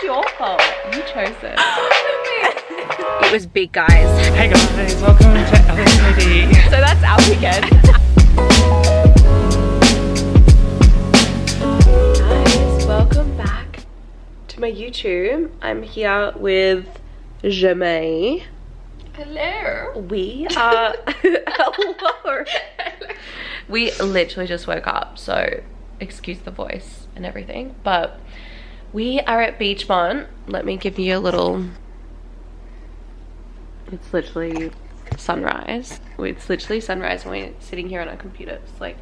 is your fault. You chose it. It was big, guys. Hey guys, welcome to LSKD. So that's our weekend. Guys, welcome back to my YouTube. I'm here with Jamie. Hello. We are hello. We literally just woke up, so excuse the voice and everything, but we are at Beachmont. Let me give you a little. It's literally sunrise. It's literally sunrise when we're sitting here on our computers, like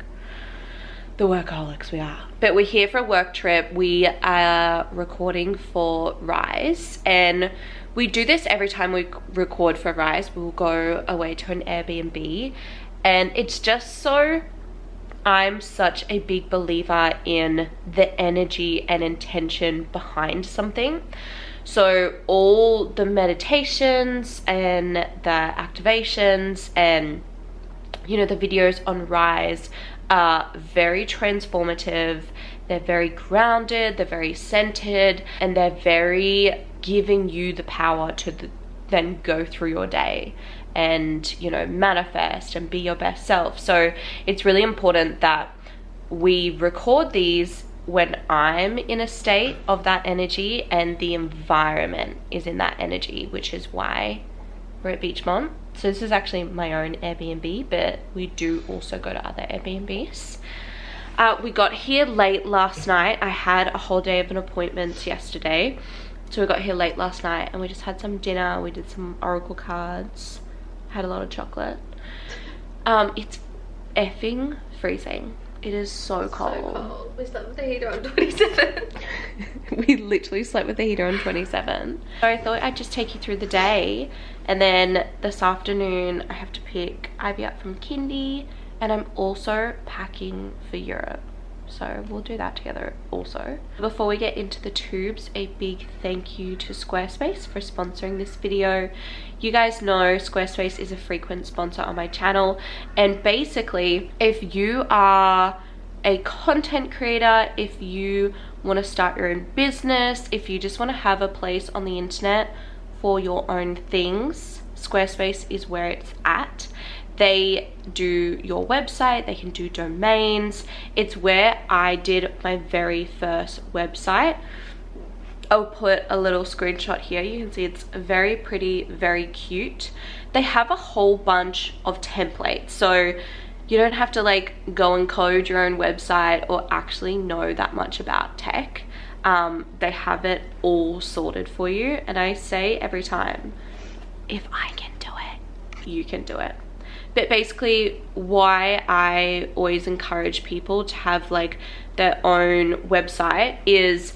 the workaholics we are. But we're here for a work trip. We are recording for Rise, and we do this every time we record for Rise. We'll go away to an Airbnb, and it's just so, I'm such a big believer in the energy and intention behind something. So all the meditations and the activations and, you know, the videos on Rise are very transformative. They're very grounded, they're very centered, and they're very giving you the power to then go through your day and, you know, manifest and be your best self. So it's really important that we record these when I'm in a state of that energy and the environment is in that energy, which is why we're at Beachmont. So this is actually my own Airbnb, but we do also go to other Airbnbs. We got here late last night. I had a whole day of an appointment yesterday, so we got here late last night and we just had some dinner. We did some oracle cards, had a lot of chocolate. It's effing freezing. It is so cold. So cold. We slept with the heater on 27. We literally slept with the heater on 27. So I thought I'd just take you through the day, and then this afternoon I have to pick Ivy up from kindy, and I'm also packing for Europe. So we'll do that together also. Before we get into the tubes, a big thank you to Squarespace for sponsoring this video. You guys know Squarespace is a frequent sponsor on my channel, and basically if you are a content creator, if you want to start your own business, if you just want to have a place on the internet for your own things, Squarespace is where it's at. They do your website, they can do domains. It's where I did my very first website. I'll put a little screenshot here. You can see it's very pretty, very cute. They have a whole bunch of templates, so you don't have to like go and code your own website or actually know that much about tech. They have it all sorted for you, and I say every time, if I can do it, you can do it. But basically why I always encourage people to have like their own website is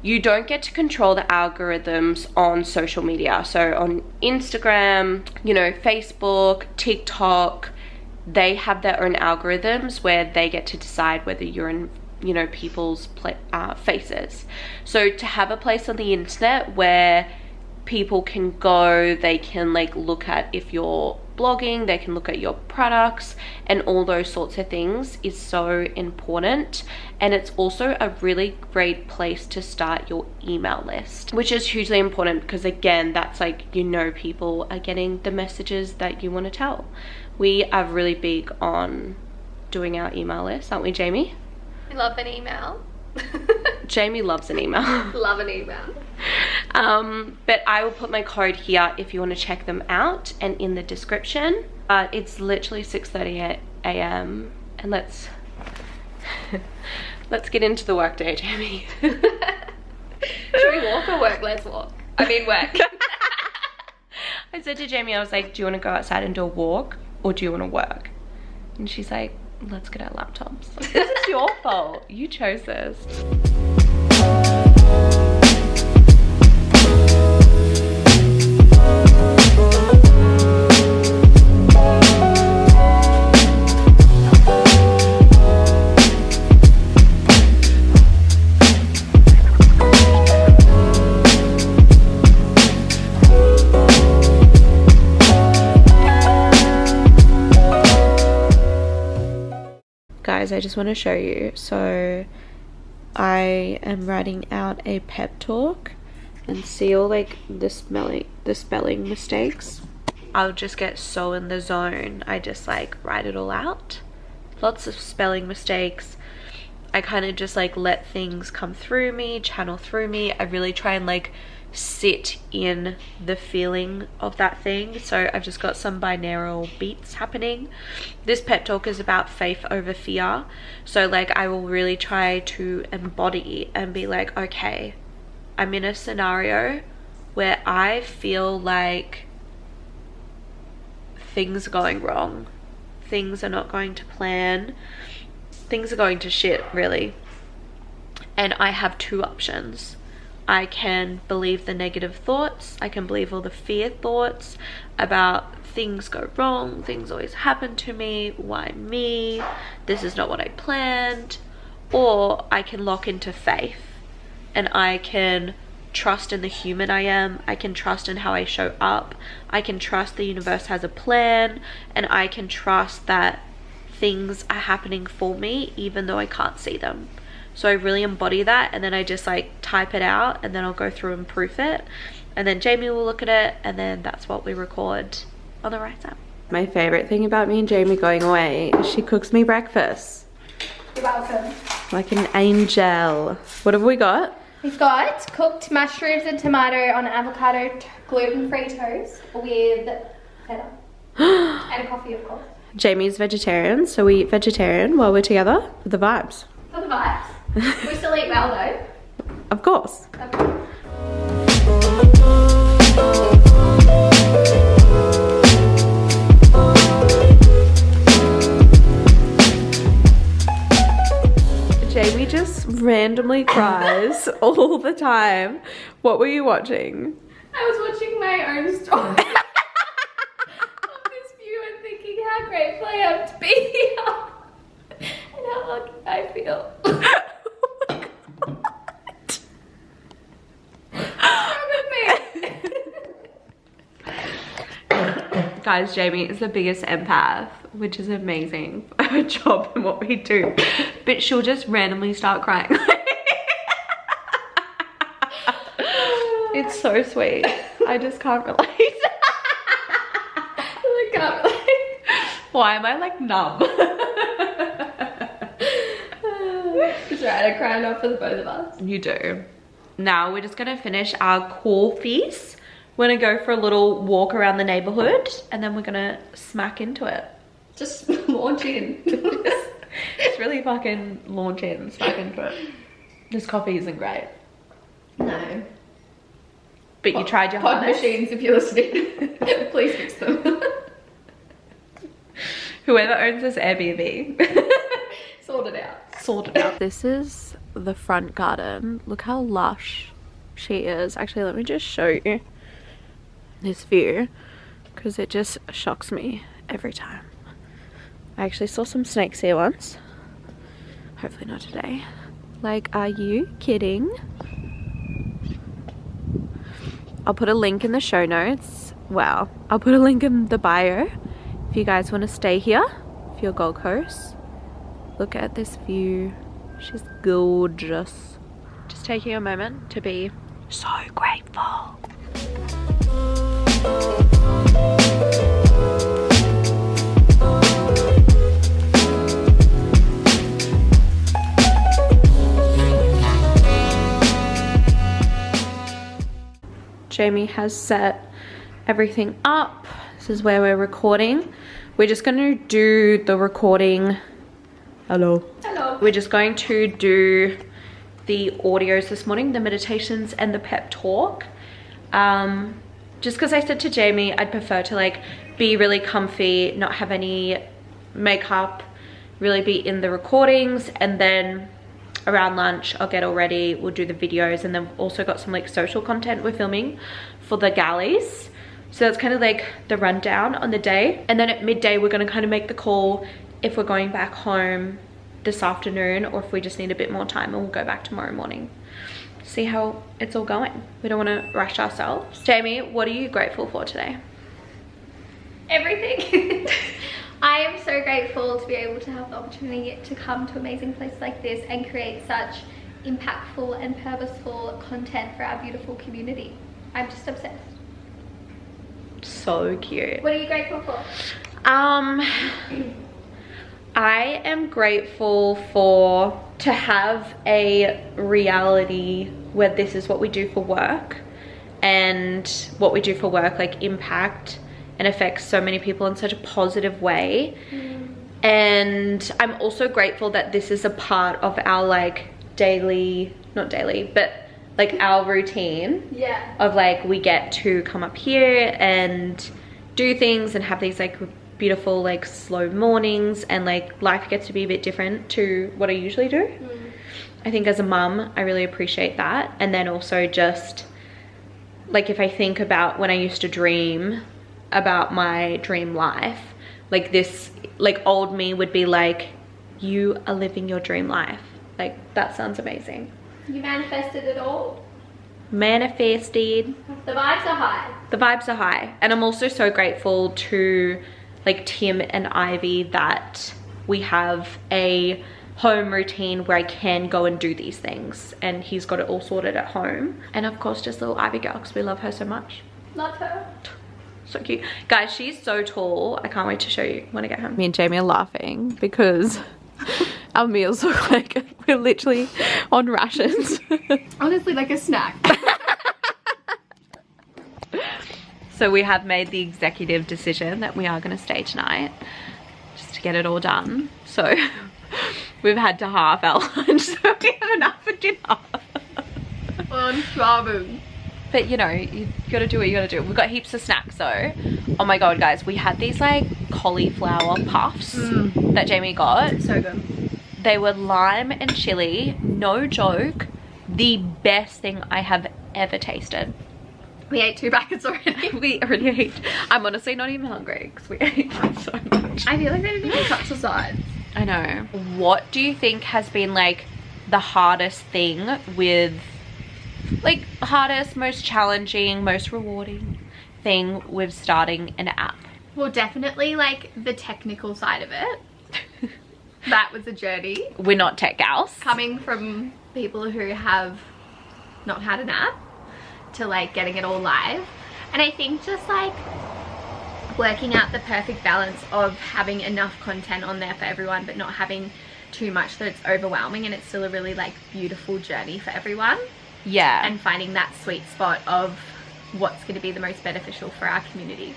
you don't get to control the algorithms on social media. So on Instagram, you know, Facebook, TikTok, they have their own algorithms where they get to decide whether you're in, you know, people's faces. So to have a place on the internet where people can go, they can like look at if you're blogging, they can look at your products and all those sorts of things is so important. And it's also a really great place to start your email list, which is hugely important because again, that's like, you know, people are getting the messages that you want to tell. We are really big on doing our email list, aren't we, Jamie? We love an email. Jamie loves an email. Love an email. But I will put my code here if you want to check them out and in the description. It's literally 6:30 a.m. and let's get into the work day, Jamie. Should we walk or work? Let's walk. I mean work. I said to Jamie, I was like, do you want to go outside and do a walk or do you want to work? And she's like, let's get our laptops. Like, this is your fault. You chose this. Guys, I just want to show you. So I am writing out a pep talk and see all like the spelling mistakes, I'll just get so in the zone. I just like write it all out. Lots of spelling mistakes. I kind of just like let things come through me, channel through me. I really try and like sit in the feeling of that thing. So I've just got some binaural beats happening. This pep talk is about faith over fear. So like I will really try to embody and be like, okay, I'm in a scenario where I feel like things are going wrong, things are not going to plan, things are going to shit really, and I have two options. I can believe the negative thoughts, I can believe all the fear thoughts about things go wrong, things always happen to me, why me, this is not what I planned, or I can lock into faith and I can trust in the human I am, I can trust in how I show up, I can trust the universe has a plan, and I can trust that things are happening for me even though I can't see them. So I really embody that, and then I just like type it out, and then I'll go through and proof it, and then Jamie will look at it, and then that's what we record on the Rise App. My favorite thing about me and Jamie going away is she cooks me breakfast. You're welcome. Like an angel. What have we got? We've got cooked mushrooms and tomato on avocado gluten-free toast with feta. And a coffee, of course. Jamie's vegetarian, so we eat vegetarian while we're together for the vibes. For the vibes. We still eat well though. Of course. Okay. Jamie just randomly cries all the time. What were you watching? I was watching my own story of this view and thinking how grateful I am to be here and how lucky I feel. Guys, Jamie is the biggest empath, which is amazing for her job and what we do. But she'll just randomly start crying. It's so sweet. I just can't relate. I can't relate. Why am I like numb? It's right, I cry enough for the both of us. You do. Now we're just gonna finish our core feast. We're gonna go for a little walk around the neighborhood, and then we're gonna smack into it. Just launch in. Just really fucking launch in, smack into it. This coffee isn't great. No. But you tried your pod hardest. machines, if you're listening, please fix them. Whoever owns this Airbnb. Sort it out. Sort it out. This is the front garden. Look how lush she is. Actually, let me just show you this view, because it just shocks me every time. I actually saw some snakes here once. Hopefully not today. Like, are you kidding? I'll put a link in the show notes. Wow. I'll put a link in the bio if you guys want to stay here, if you're Gold Coast. Look at this view. She's gorgeous. Just taking a moment to be so grateful. Jamie has set everything up. This is where we're recording. We're just going to do the recording. Hello. Hello. We're just going to do the audios this morning, the meditations and the pep talk. Just because I said to Jamie I'd prefer to like be really comfy, not have any makeup, really be in the recordings, and then around lunch I'll get all ready, we'll do the videos, and then we've also got some like social content we're filming for the galleys. So that's kind of like the rundown on the day. And then at midday we're going to kind of make the call if we're going back home this afternoon or if we just need a bit more time, and we'll go back tomorrow morning. See how it's all going. We don't want to rush ourselves. Jamie, what are you grateful for today? Everything. I am so grateful to be able to have the opportunity to come to amazing places like this and create such impactful and purposeful content for our beautiful community. I'm just obsessed. So cute. What are you grateful for? I am grateful to have a reality where this is what we do for work, and what we do for work like impact and affects so many people in such a positive way. And I'm also grateful that this is a part of our like daily, not daily, but like our routine. Yeah. Of like, we get to come up here and do things and have these like beautiful like slow mornings, and like life gets to be a bit different to what I usually do. I think as a mum, I really appreciate that. And then also just like, if I think about when I used to dream about my dream life, like this, like old me would be like, you are living your dream life. Like, that sounds amazing. You manifested it all. Manifested. The vibes are high. The vibes are high. And I'm also so grateful to like Tim and Ivy that we have a home routine where I can go and do these things, and he's got it all sorted at home. And of course, just little Ivy girl, because we love her so much. Love her. So cute. Guys, she's so tall. I can't wait to show you when I get home. Me and Jamie are laughing because our meals look like we're literally on rations. Honestly, like a snack. So we have made the executive decision that we are going to stay tonight just to get it all done. So we've had to halve our lunch, so we have enough for dinner. I'm starving. But you know, you gotta do what you gotta do. We've got heaps of snacks though. Oh my god, guys, we had these like cauliflower puffs that Jamie got. So good. They were lime and chili, no joke, the best thing I have ever tasted. We ate 2 packets already. We already ate. I'm honestly not even hungry because we ate so much. I feel like they didn't even cut the sides. I know. What do you think has been like the hardest thing with, like hardest, most challenging, most rewarding thing with starting an app? Well, definitely like the technical side of it. That was a journey. We're not tech gals. Coming from people who have not had an app to like getting it all live. And I think just like working out the perfect balance of having enough content on there for everyone, but not having too much that it's overwhelming, and it's still a really like beautiful journey for everyone. Yeah. And finding that sweet spot of what's going to be the most beneficial for our community.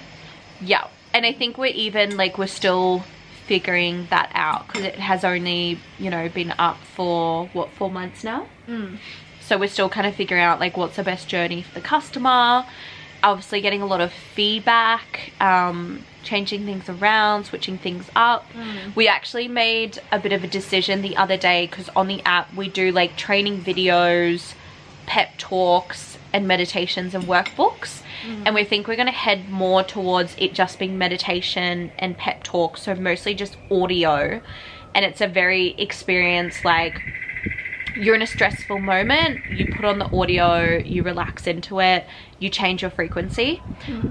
Yeah. And I think we're still figuring that out, because it has only, you know, been up for what, 4 months now. So we're still kind of figuring out like what's the best journey for the customer. Obviously getting a lot of feedback, changing things around, switching things up. We actually made a bit of a decision the other day, because on the app we do like training videos, pep talks and meditations and workbooks. And we think we're going to head more towards it just being meditation and pep talks, so mostly just audio. And it's a very experienced, like, you're in a stressful moment, you put on the audio, you relax into it, you change your frequency.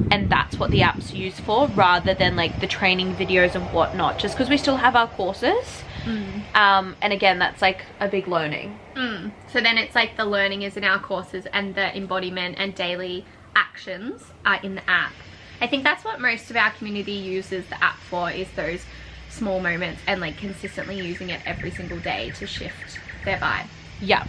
And that's what the app's used for, rather than like the training videos and whatnot, just because we still have our courses. And again, that's like a big learning. So then it's like the learning is in our courses, and the embodiment and daily actions are in the app. I think that's what most of our community uses the app for, is those small moments and like consistently using it every single day to shift their vibe. Yeah.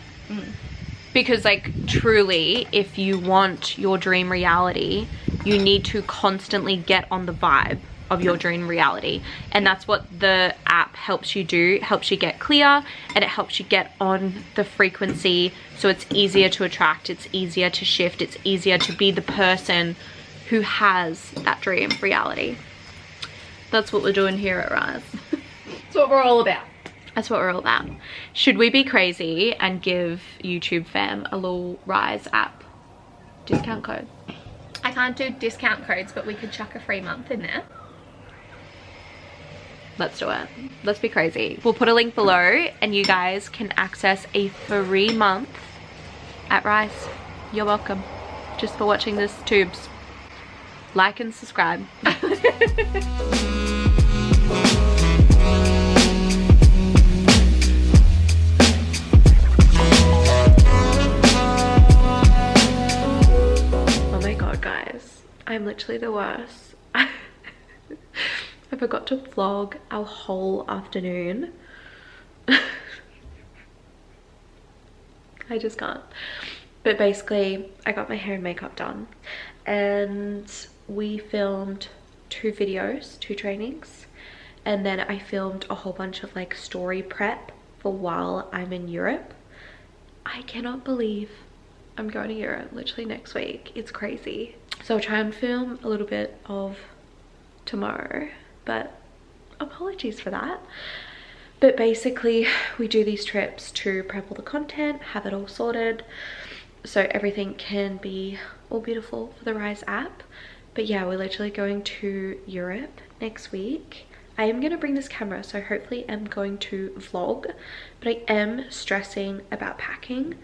Because like truly, if you want your dream reality, you need to constantly get on the vibe of your dream reality. And that's what the app helps you do. It helps you get clear, and it helps you get on the frequency, so it's easier to attract, it's easier to shift, it's easier to be the person who has that dream reality. That's what we're doing here at Rise. That's what we're all about. That's what we're all about. Should we be crazy and give YouTube fam a little Rise app discount code? I can't do discount codes, but we could chuck a free month in there. Let's do it. Let's be crazy. We'll put a link below, and you guys can access a free month at Rise. You're welcome. Just for watching this tubes. Like and subscribe. I'm literally the worst. I forgot to vlog our whole afternoon. I just can't. But basically, I got my hair and makeup done. And we filmed 2 videos, 2 trainings. And then I filmed a whole bunch of like story prep for while I'm in Europe. I cannot believe I'm going to Europe literally next week. It's crazy. So I'll try and film a little bit of tomorrow, but apologies for that. But basically we do these trips to prep all the content, have it all sorted, so everything can be all beautiful for the Rise app. But yeah, we're literally going to Europe next week. I am going to bring this camera, so hopefully I'm going to vlog, but I am stressing about packing.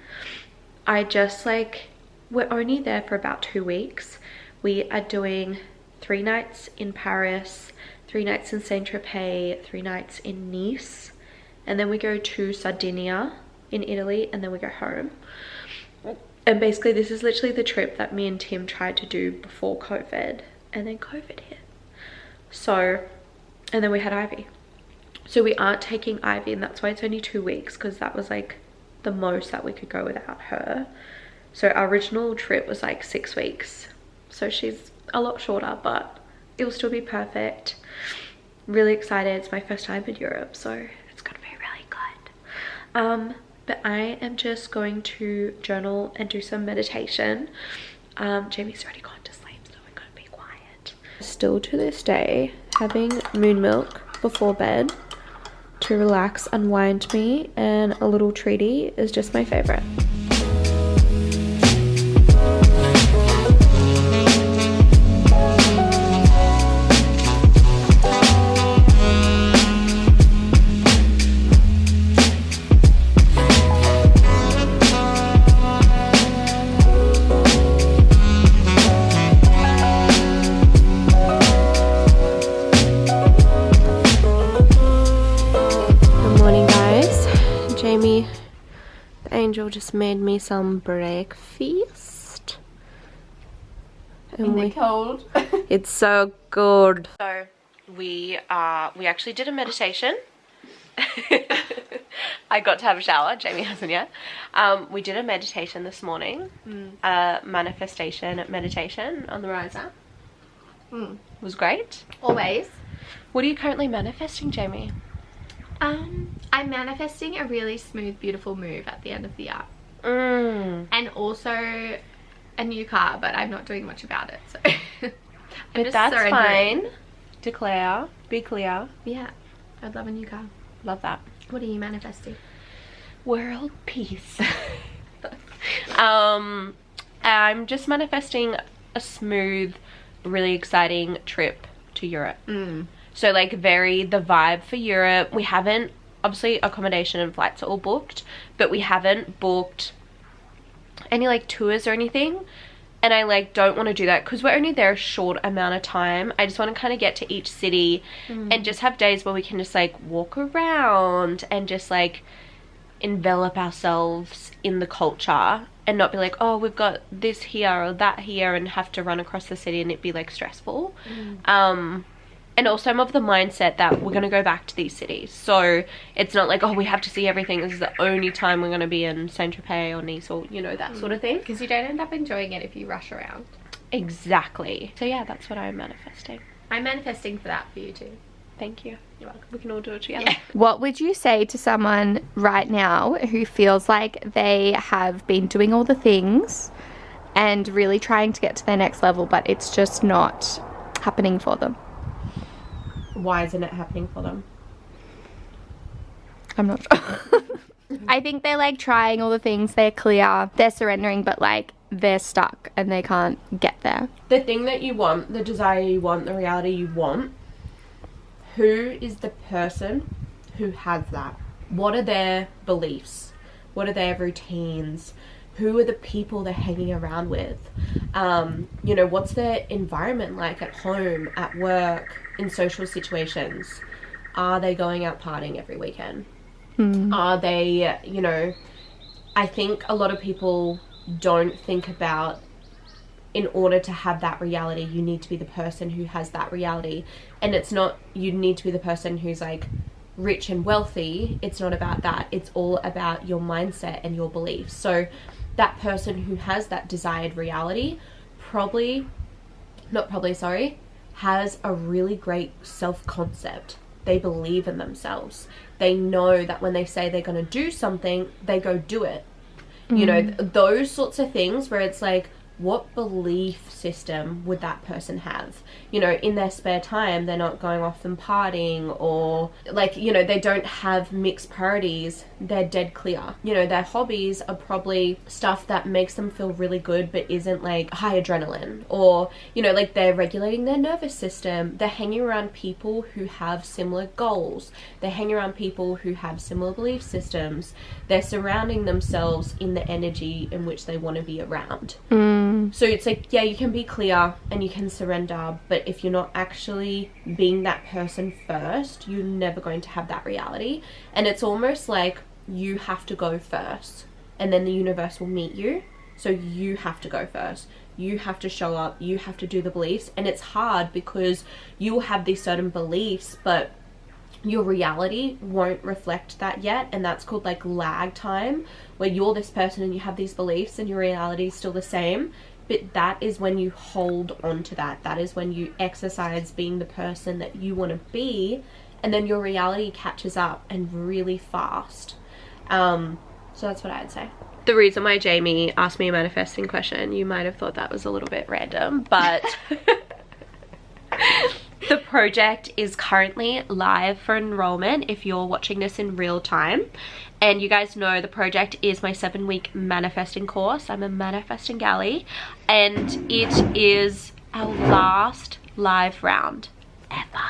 I just like, we're only there for about 2 weeks. We are doing 3 nights in Paris, 3 nights in Saint-Tropez, 3 nights in Nice, and then we go to Sardinia in Italy, and then we go home. And basically this is literally the trip that me and Tim tried to do before COVID, and then COVID hit. So, and then we had Ivy. So we aren't taking Ivy, and that's why it's only 2 weeks, because that was like the most that we could go without her. So our original trip was like 6 weeks. So she's a lot shorter, but it will still be perfect. Really excited. It's my first time in Europe, so it's gonna be really good. But I am just going to journal and do some meditation. Jamie's already gone to sleep, so we're gonna be quiet. Still to this day, having moon milk before bed to relax, unwind me, and a little treaty is just my favorite. Angel just made me some breakfast. In the cold. It's so good. So we actually did a meditation. I got to have a shower. Jamie hasn't yet. We did a meditation this morning. Manifestation meditation on the Rise app. It was great. Always. What are you currently manifesting, Jamie? I'm manifesting a really smooth, beautiful move at the end of the year. And also a new car, but I'm not doing much about it, so but that's fine. Declare, be clear. Yeah, I'd love a new car. Love that. What are you manifesting? World peace. I'm just manifesting a smooth, really exciting trip to Europe. So like the vibe for Europe. We haven't, obviously accommodation and flights are all booked, but we haven't booked any like tours or anything. And I like don't want to do that because we're only there a short amount of time. I just want to kind of get to each city and just have days where we can just like walk around and just like envelop ourselves in the culture and not be like, oh, we've got this here or that here and have to run across the city and it be like stressful. And also I'm of the mindset that we're going to go back to these cities. So it's not like, oh, we have to see everything. This is the only time we're going to be in Saint-Tropez or Nice or, you know, that sort of thing. Because you don't end up enjoying it if you rush around. Exactly. So yeah, that's what I'm manifesting. I'm manifesting for that for you too. Thank you. You're welcome. We can all do it together. Yeah. What would you say to someone right now who feels like they have been doing all the things and really trying to get to their next level, but it's just not happening for them? Why isn't it happening for them? I'm not sure. I think they're like trying all the things, they're clear, they're surrendering, but like they're stuck and they can't get there. The thing that you want, the desire you want, the reality you want, who is the person who has that? What are their beliefs? What are their routines? Who are the people they're hanging around with? You know, what's their environment like at home, at work, in social situations? Are they going out partying every weekend? Are they, you know, I think a lot of people don't think about in order to have that reality, you need to be the person who has that reality. And it's not, you need to be the person who's like rich and wealthy. It's not about that. It's all about your mindset and your beliefs. So that person who has that desired reality has a really great self-concept. They believe in themselves. They know that when they say they're going to do something, they go do it. You know, those sorts of things where it's like, what belief system would that person have? You know, in their spare time, they're not going off and partying, or like, you know, they don't have mixed priorities. They're dead clear. You know, their hobbies are probably stuff that makes them feel really good but isn't like high adrenaline, or, you know, like they're regulating their nervous system. They're hanging around people who have similar goals. They're hanging around people who have similar belief systems. They're surrounding themselves in the energy in which they want to be around. So it's like, yeah, you can be clear and you can surrender, but if you're not actually being that person first, you're never going to have that reality. And it's almost like you have to go first and then the universe will meet you. So you have to go first. You have to show up. You have to do the beliefs. And it's hard because you will have these certain beliefs, but your reality won't reflect that yet. And that's called like lag time, where you're this person and you have these beliefs and your reality is still the same. But that is when you hold on to that. That is when you exercise being the person that you want to be, and then your reality catches up and really fast. So that's what I'd say. The reason why Jamie asked me a manifesting question, you might have thought that was a little bit random, but the project is currently live for enrollment if you're watching this in real time. And you guys know the project is my 7-week manifesting course. I'm a manifesting galley, and it is our last live round ever.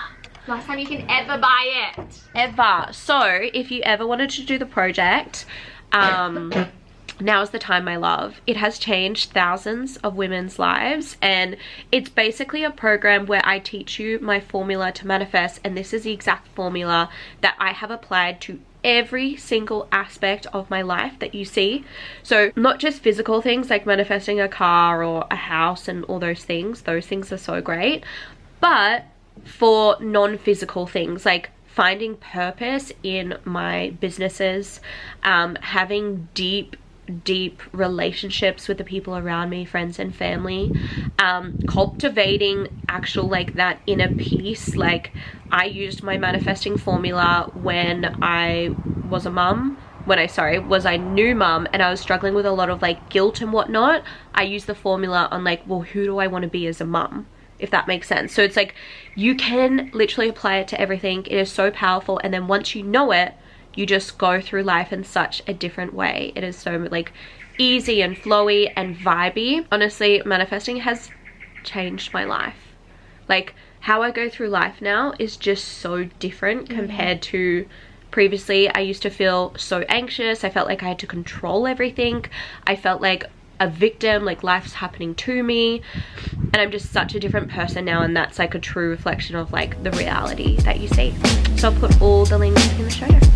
Last time you can ever buy it. Ever. So if you ever wanted to do the project, now's the time, my love. It has changed thousands of women's lives, and it's basically a program where I teach you my formula to manifest, and this is the exact formula that I have applied to every single aspect of my life that you see. So not just physical things like manifesting a car or a house and all those things are so great, but for non-physical things like finding purpose in my businesses, having deep relationships with the people around me, friends and family, cultivating actual like that inner peace. Like I used my manifesting formula when I was a mum, was a new mum, and I was struggling with a lot of like guilt and whatnot. I used the formula on like, well, who do I want to be as a mum, if that makes sense. So it's like you can literally apply it to everything. It is so powerful, and then once you know it, you just go through life in such a different way. It is so like easy and flowy and vibey. Honestly, manifesting has changed my life. Like how I go through life now is just so different compared to previously. I used to feel so anxious. I felt like I had to control everything. I felt like a victim, like life's happening to me, and I'm just such a different person now, and that's like a true reflection of like the reality that you see. So I'll put all the links in the show notes.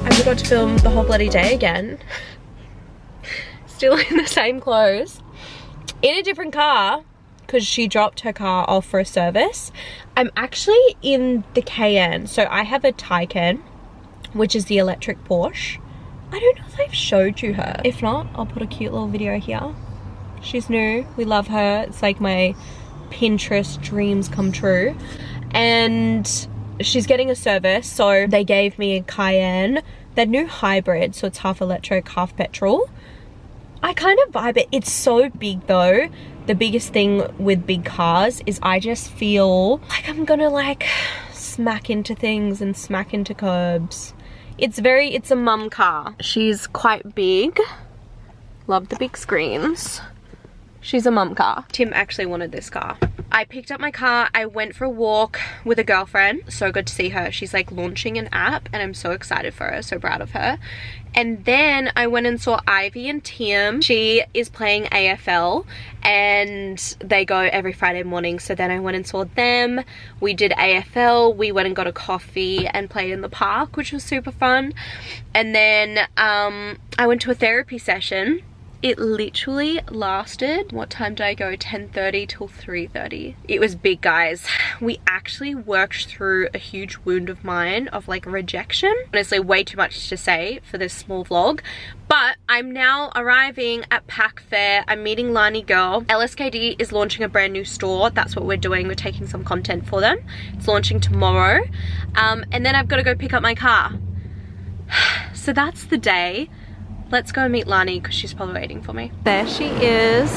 I forgot to film the whole bloody day again. Still in the same clothes, in a different car because she dropped her car off for a service. I'm actually in the Cayenne. So I have a Taycan, which is the electric Porsche. I don't know if I've showed you her. If not, I'll put a cute little video here. She's new. We love her. It's like my Pinterest dreams come true. And she's getting a service, so they gave me a Cayenne. They're new hybrid, so it's half electric, half petrol. I kind of vibe it. It's so big though. The biggest thing with big cars is I just feel like I'm gonna like smack into things and smack into curbs. It's a mum car. She's quite big. Love the big screens. She's a mum car. Tim actually wanted this car. I picked up my car. I went for a walk with a girlfriend. So good to see her. She's like launching an app and I'm so excited for her. So proud of her. And then I went and saw Ivy and Tim. She is playing AFL and they go every Friday morning. So then I went and saw them. We did AFL. We went and got a coffee and played in the park, which was super fun. And then I went to a therapy session. It literally lasted, what time did I go? 10:30 till 3:30. It was big, guys. We actually worked through a huge wound of mine of like rejection. Honestly, way too much to say for this small vlog, but I'm now arriving at Pack Fair. I'm meeting Lani Girl. LSKD is launching a brand new store. That's what we're doing. We're taking some content for them. It's launching tomorrow. And then I've got to go pick up my car. So that's the day. Let's go meet Lani because she's probably waiting for me. There she is.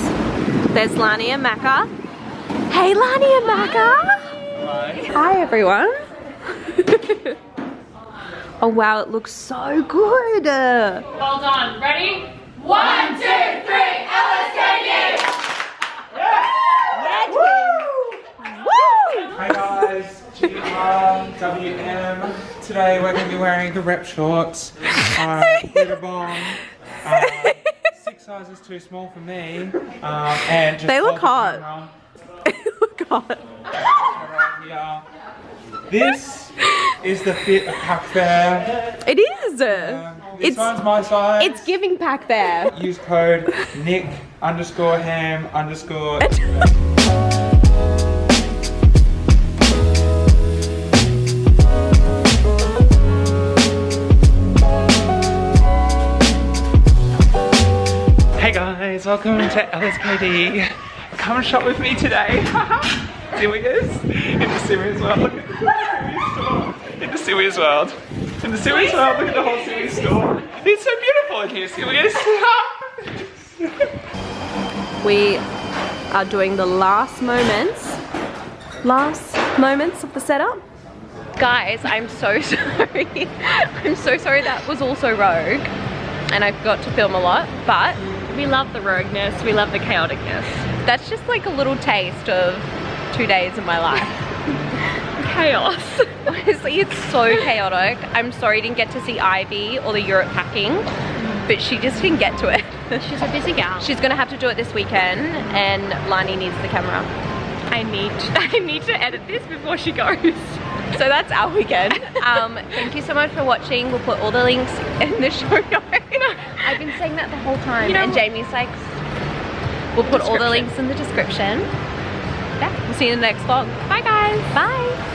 There's Lani and Macca. Hey, Lani and Macca. Hi. Hi, everyone. Oh, wow, it looks so good. Well done. Ready? 1, 2, 3, LSKD! Hi guys, GRWM. Today we're going to be wearing the rep shorts. Glitter bomb. 6 sizes too small for me. And just They look hold the hot. camera They look hot. right here. This is the fit of Pack Fair. It is. This one's my size. It's giving Pack Fair. Use code Nick_ham_. Hey guys, welcome to LSKD. Come and shop with me today. Serious? In the serious world. Look at in the serious world. In the serious world, look at the whole serious store. It's so beautiful in here, serious. We are doing the last moments of the setup. Guys, I'm so sorry. I'm so sorry that was also rogue and I forgot to film a lot, but we love the rogueness, we love the chaoticness. That's just like a little taste of 2 days of my life. Chaos. Honestly, it's so chaotic. I'm sorry you didn't get to see Ivy or the Europe packing, but she just didn't get to it. She's a busy gal. She's gonna have to do it this weekend, and Lani needs the camera. I need to edit this before she goes. So that's our weekend. Thank you so much for watching. We'll put all the links in the show notes. I've been saying that the whole time, You know, and Jamie's like, we'll put all the links in the description. Yeah, we'll see you in the next vlog. Bye guys. Bye.